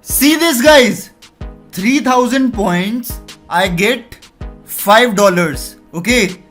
See this, guys. 3000 points, I get $5. Okay.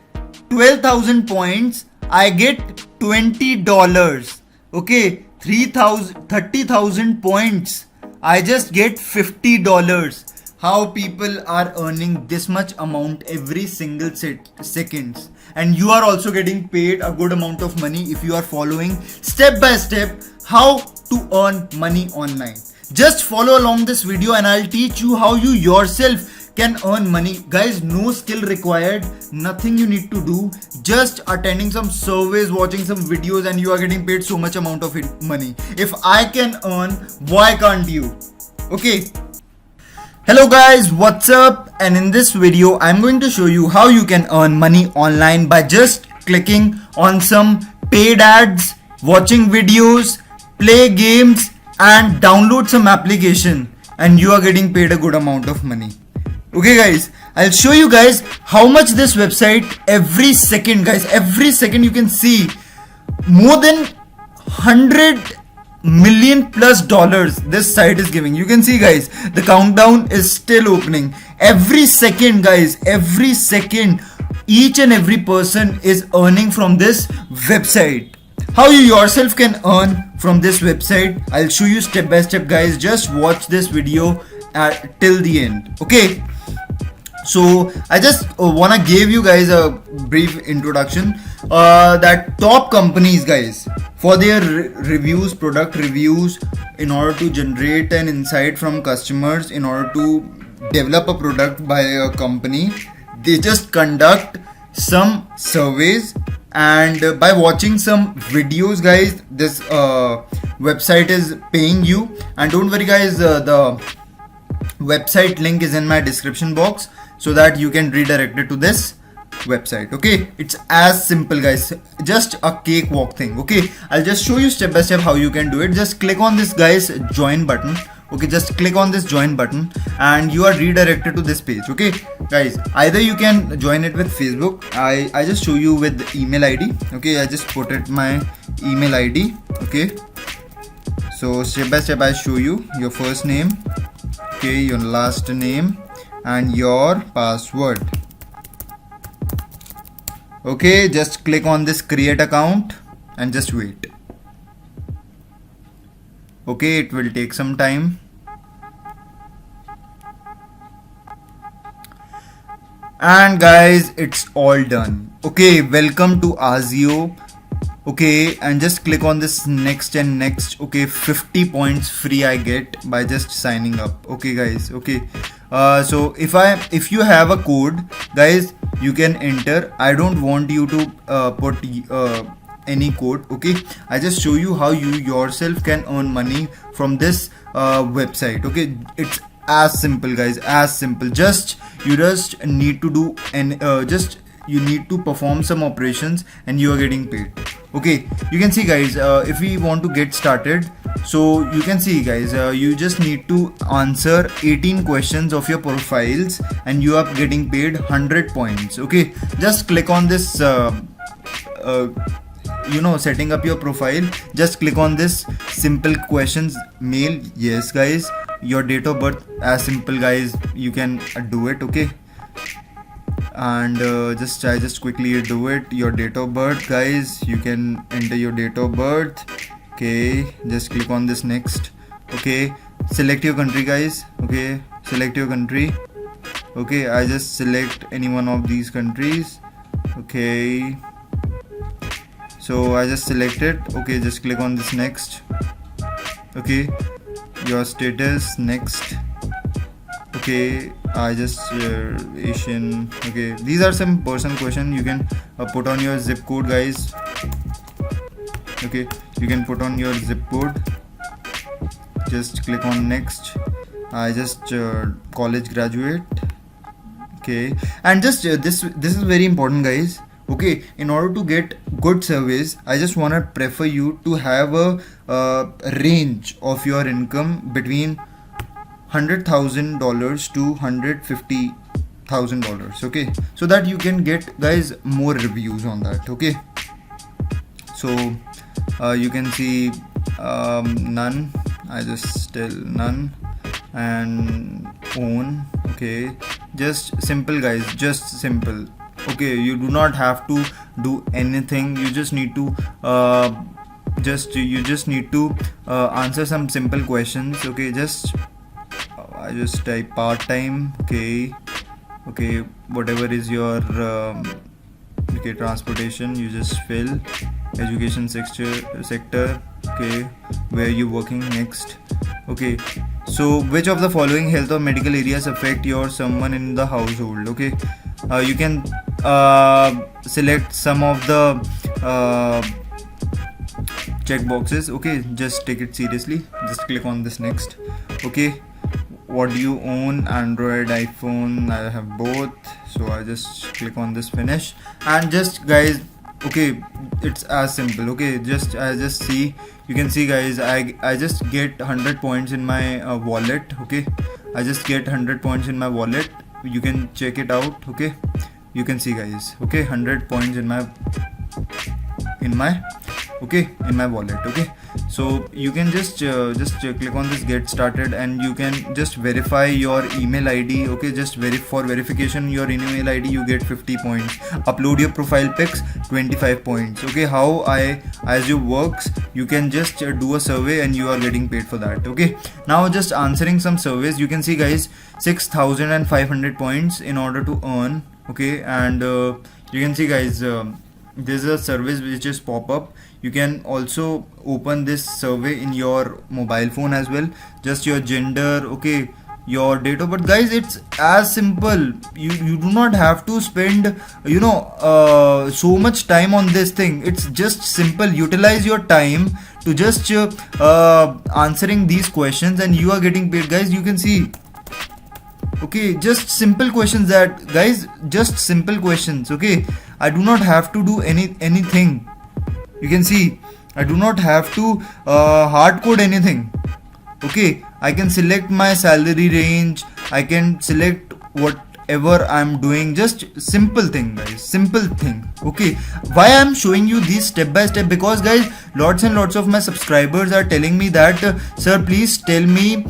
12,000 points, I get $20. Okay. 30,000 points, I just get $50. How people are earning this much amount every single seconds, and you are also getting paid a good amount of money if you are following step by step how to earn money online. Just follow along this video and I'll teach you how you yourself can earn money. Guys, no skill required, nothing you need to do, just attending some surveys, watching some videos, and you are getting paid so much amount of money. If I can earn, why can't you? Okay. Hello guys, what's up? And in this video I'm going to show you how you can earn money online by just clicking on some paid ads, watching videos, play games and download some application, and you are getting paid a good amount of money. Okay guys, I'll show you guys how much this website every second, guys, every second you can see more than 100 million plus dollars this site is giving. You can see guys, the countdown is still opening. Every second guys, every second each and every person is earning from this website. How you yourself can earn from this website, I'll show you step by step guys. Just watch this video till the end. Okay, so I just wanna give you guys a brief introduction that top companies guys, for their reviews, product reviews, in order to generate an insight from customers, in order to develop a product by a company, they just conduct some surveys, and by watching some videos guys, this website is paying you. And don't worry guys, the website link is in my description box so that you can redirect it to this website. Okay, it's as simple guys, just a cakewalk thing. Okay, I'll just show you step by step how you can do it. Just click on this guys join button. Okay, just click on this join button and you are redirected to this page. Okay guys, either you can join it with Facebook. I just show you with the email ID. Okay, I just put it my email ID. Okay, so step by step I show you your first name, okay, your last name and your password. Okay, just click on this create account and just wait. Okay, it will take some time. And guys, it's all done. Okay, welcome to Azio. Okay, and just click on this next and next. Okay, 50 points free I get by just signing up. Okay guys, okay, so if you have a code guys, you can enter. I don't want you to put any code. Okay, I just show you how you yourself can earn money from this website. Okay, it's as simple guys, as simple. You just need to do and you need to perform some operations and you are getting paid. Okay, you can see guys, if we want to get started, so you can see guys, you just need to answer 18 questions of your profiles and you are getting paid 100 points. Okay, just click on this setting up your profile. Just click on this simple questions, mail, yes guys, your date of birth, as simple guys, you can do it. Okay, and I just quickly do it. Your date of birth guys, you can enter your date of birth. Okay, just click on this next. Okay, select your country guys. Okay, select your country. Okay, I just select any one of these countries. Okay, so I just select it. Okay, just click on this next. Okay, your status, next. Okay, I just Asian. Okay, these are some personal question. You can put on your zip code guys. Okay, you can put on your zip code. Just click on next. I just college graduate. Okay, and just this is very important guys. Okay, in order to get good service, I just want to prefer you to have a range of your income between $100,000 to $150,000. Okay, so that you can get guys more reviews on that. Okay, so you can see none. I just tell none. and own. Okay, just simple guys, just simple. Okay, you do not have to do anything. You just need to answer some simple questions. Okay, just I just type part-time. Okay, whatever is your okay, transportation, you just fill. Education sector. Okay, where you working next. Okay, so which of the following health or medical areas affect your someone in the household? Okay, you can select some of the check boxes. Okay, just take it seriously, just click on this next. Okay, what do you own? Android, iPhone? I have both, so I just click on this finish. And just guys, okay, it's as simple. Okay, I just see, you can see guys, I just get 100 points in my wallet. Okay, I just get 100 points in my wallet. You can check it out. Okay, you can see guys. Okay, 100 points in my wallet. Okay, so you can just click on this get started, and you can just verify your email ID. Okay, just for verification your email ID you get 50 points. Upload your profile pics, 25 points. Okay, how as you works, you can just do a survey and you are getting paid for that. Okay, now just answering some surveys, you can see guys, 6,500 points in order to earn. Okay, and you can see guys, this is a service which just pop up. You can also open this survey in your mobile phone as well. Just your gender, okay, your date of birth. Guys, it's as simple. You do not have to spend so much time on this thing. It's just simple. Utilize your time to just answering these questions, and you are getting paid. Guys, you can see. Okay, just simple questions, that guys, just simple questions. Okay, I do not have to do anything. You can see, I do not have to hard code anything. Okay, I can select my salary range, I can select whatever I'm doing. Just simple thing guys, simple thing. Okay, why I'm showing you these step by step? Because guys, lots and lots of my subscribers are telling me that sir, please tell me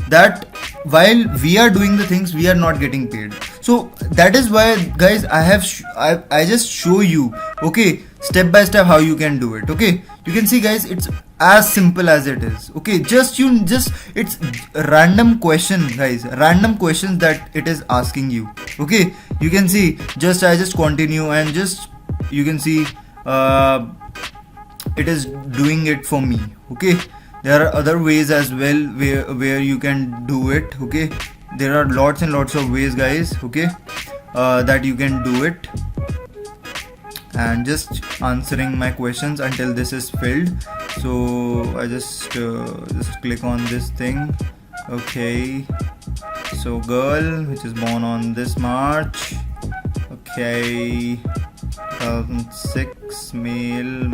that while we are doing the things, we are not getting paid. So that is why guys, I just show you, okay, step by step how you can do it. Okay, you can see guys, it's as simple as it is. Okay, it's random question guys, random questions that it is asking you. Okay, you can see, I just continue, and just you can see it is doing it for me. Okay, there are other ways as well where you can do it. Okay, there are lots and lots of ways guys. Okay, that you can do it, and just answering my questions until this is filled. So I just click on this thing. Okay, so girl which is born on this March, okay, 2006, male,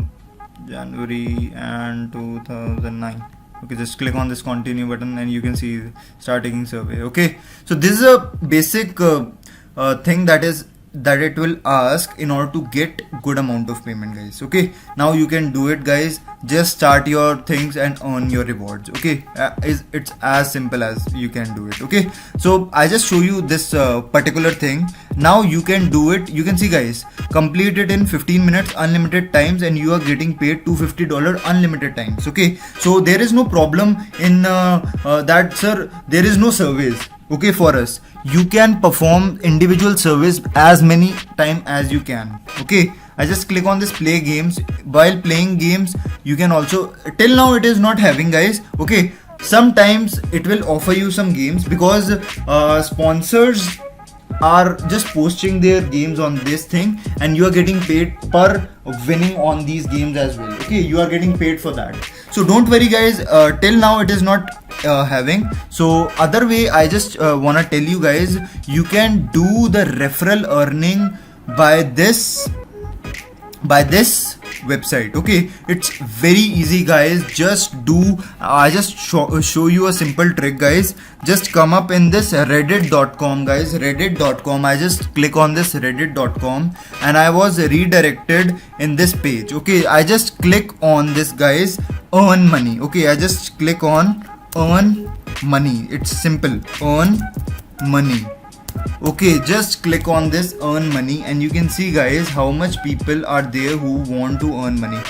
January and 2009. Okay, just click on this continue button and you can see start taking survey. Okay, so this is a basic thing that it will ask in order to get good amount of payment guys. Okay, now you can do it guys, just start your things and earn your rewards. Okay, it's as simple as you can do it. Okay, so I just show you this particular thing. Now you can do it. You can see guys, complete it in 15 minutes, unlimited times, and you are getting paid $250 unlimited times. Okay, so there is no problem in that sir, there is no surveys. Okay, for us, you can perform individual service as many time as you can. Okay, I just click on this play games. While playing games, you can also, till now it is not having guys. Okay, sometimes it will offer you some games because sponsors are just posting their games on this thing, and you are getting paid per winning on these games as well. Okay, you are getting paid for that. So don't worry guys, till now it is not having. So other way, I just wanna tell you guys, you can do the referral earning by this website. Okay, it's very easy guys. I just show you a simple trick guys. Just come up in this reddit.com guys, reddit.com. I just click on this reddit.com and I was redirected in this page. Okay, I just click on this guys, earn money. Okay, I just click on earn money. It's simple, earn money. Okay, just click on this earn money and you can see guys how much people are there who want to earn money.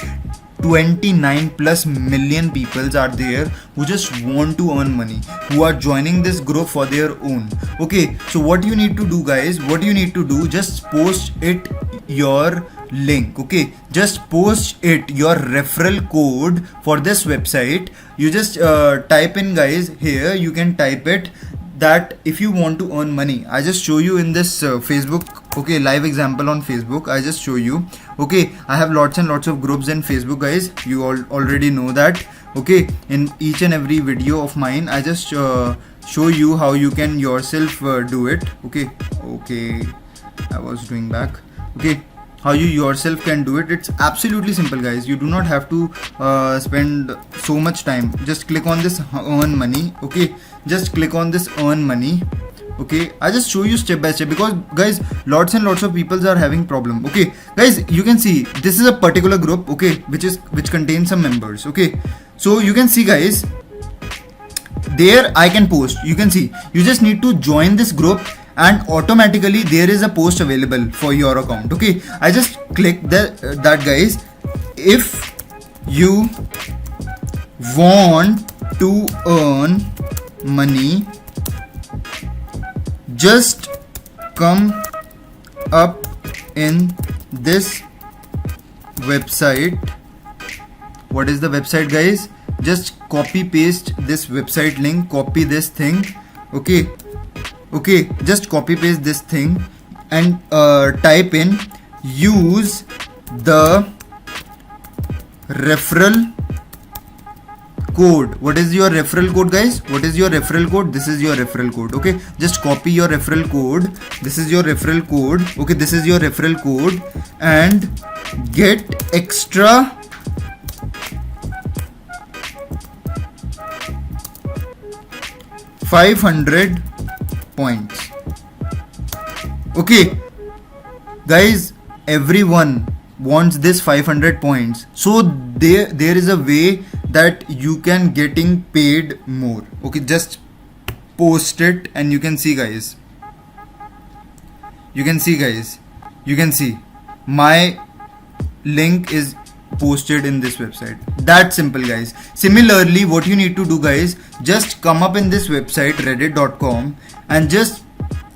29 plus million people are there who just want to earn money, who are joining this group for their own. Okay, so what you need to do guys, what you need to do, just post it your link. Okay, just post it your referral code for this website. You just type in guys here, you can type it that if you want to earn money. I just show you in this Facebook, okay, live example on Facebook. I just show you. Okay, I have lots and lots of groups in Facebook guys, you all already know that. Okay, in each and every video of mine I just show you how you can yourself do it. Okay, I was doing back. Okay, how you yourself can do it. It's absolutely simple guys, you do not have to spend so much time. Just click on this earn money. Okay, just click on this earn money. Okay, I just show you step by step because guys lots and lots of people are having problem. Okay guys, you can see this is a particular group, okay, which contains some members. Okay, so you can see guys there I can post. You can see you just need to join this group and automatically there is a post available for your account. Okay, I just click that guys, if you want to earn money, just come up in this website. What is the website guys? Just copy paste this website link, copy this thing. Okay, just copy paste this thing and type in, use the referral code. What is your referral code guys? What is your referral code? This is your referral code. Okay, just copy your referral code. This is your referral code. Okay, this is your referral code and get extra $500 points. Okay guys, everyone wants this 500 points, so there is a way that you can getting paid more. Okay, just post it and you can see guys, you can see my link is posted in this website. That simple guys. Similarly, what you need to do guys, just come up in this website reddit.com and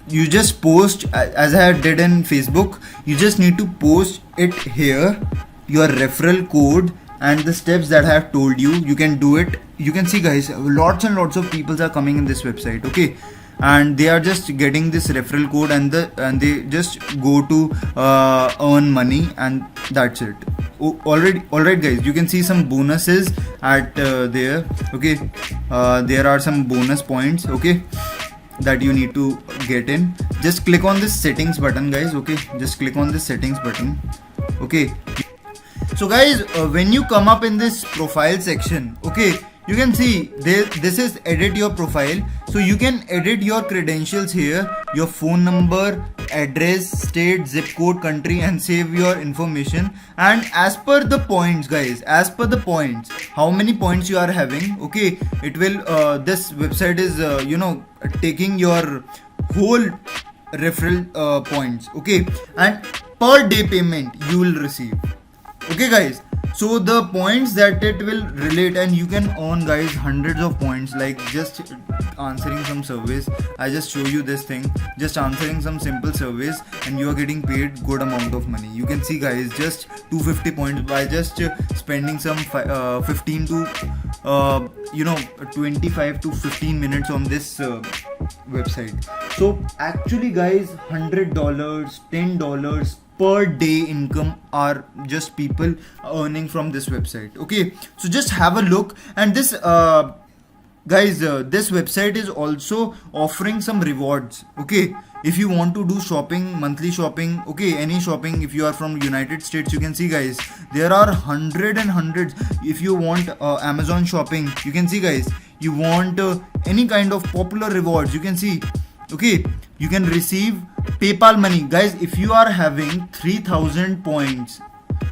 you just post as I did in Facebook. You just need to post it here, your referral code and the steps that I have told you. You can do it. You can see guys, lots and lots of people are coming in this website. Okay, and they are just getting this referral code and they just go to earn money and that's it. Alright guys, you can see some bonuses at there. Okay, there are some bonus points, okay, that you need to get in. Just click on this settings button guys. Okay, just click on this settings button. Okay, so guys, when you come up in this profile section, okay, you can see this is edit your profile. So you can edit your credentials here, your phone number, address, state, zip code, country, and save your information. And as per the points guys, as per the points, how many points you are having, okay, it will this website is taking your whole referral points. Okay, and per day payment you will receive. Okay guys, so the points that it will relate, and you can earn guys hundreds of points, like just answering some surveys. I just show you this thing, just answering some simple surveys and you are getting paid good amount of money. You can see guys, just 250 points by just spending some 15 to 25 to 15 minutes on this website. So actually guys, $100, $10 per day income are just people earning from this website. Okay, so just have a look. And this guys, this website is also offering some rewards. Okay, if you want to do shopping, monthly shopping, okay, any shopping, if you are from United States, you can see guys, there are hundreds and hundreds. If you want Amazon shopping, you can see guys, you want any kind of popular rewards, you can see. Okay, you can receive PayPal money guys. If you are having 3000 points,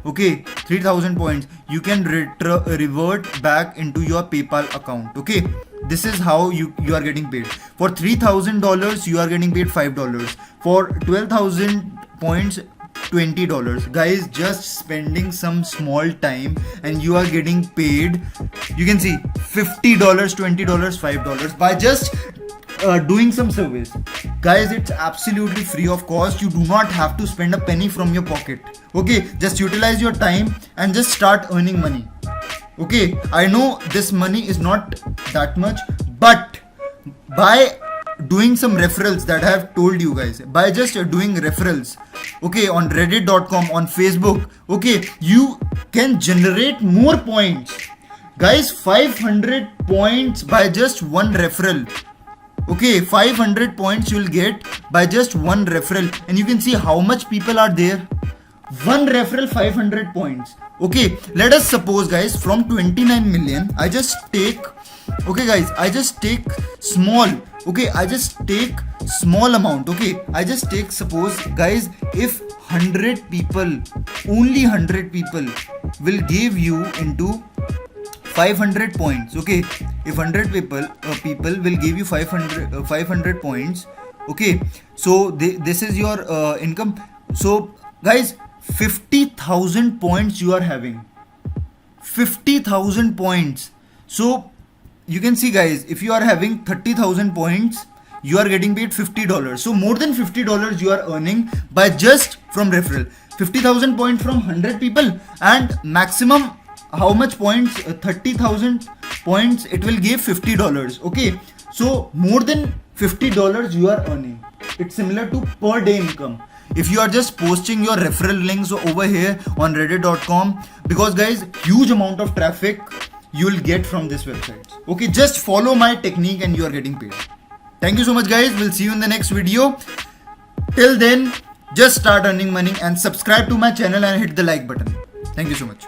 Okay, 3000 points. You can revert back into your PayPal account. Okay, this is how you are getting paid. For $3,000, you are getting paid $5. For 12,000 points, $20. Guys, just spending some small time and you are getting paid. You can see $50, $20, $5 by just doing some service. Guys, it's absolutely free of cost. You do not have to spend a penny from your pocket. Okay, just utilize your time and just start earning money. Okay, I know this money is not that much, but by doing some referrals that I have told you guys, by just doing referrals, okay, on reddit.com, on Facebook, okay, you can generate more points. Guys, 500 points by just one referral. Okay, 500 points you will get by just one referral, and you can see how much people are there. One referral, 500 points. Okay, let us suppose, guys, from 29 million, I just take, okay guys, I just take small, okay, I just take small amount. Okay, I just take, suppose guys, if 100 people, only 100 people will give you into 500 points. Okay, if 100 people will give you 500 points. Okay, so this is your income. So guys, 50,000 points you are having, 50,000 points. So you can see, guys, if you are having 30,000 points, you are getting paid $50. So more than $50 you are earning by just from referral. 50,000 points from 100 people, and maximum how much points? 30,000 points, it will give $50. Okay, so more than $50 you are earning. It's similar to per day income if you are just posting your referral links over here on reddit.com, because guys, huge amount of traffic you will get from this website. Okay, just follow my technique and you are getting paid. Thank you so much, guys. We'll see you in the next video. Till then, just start earning money and subscribe to my channel and hit the like button. Thank you so much.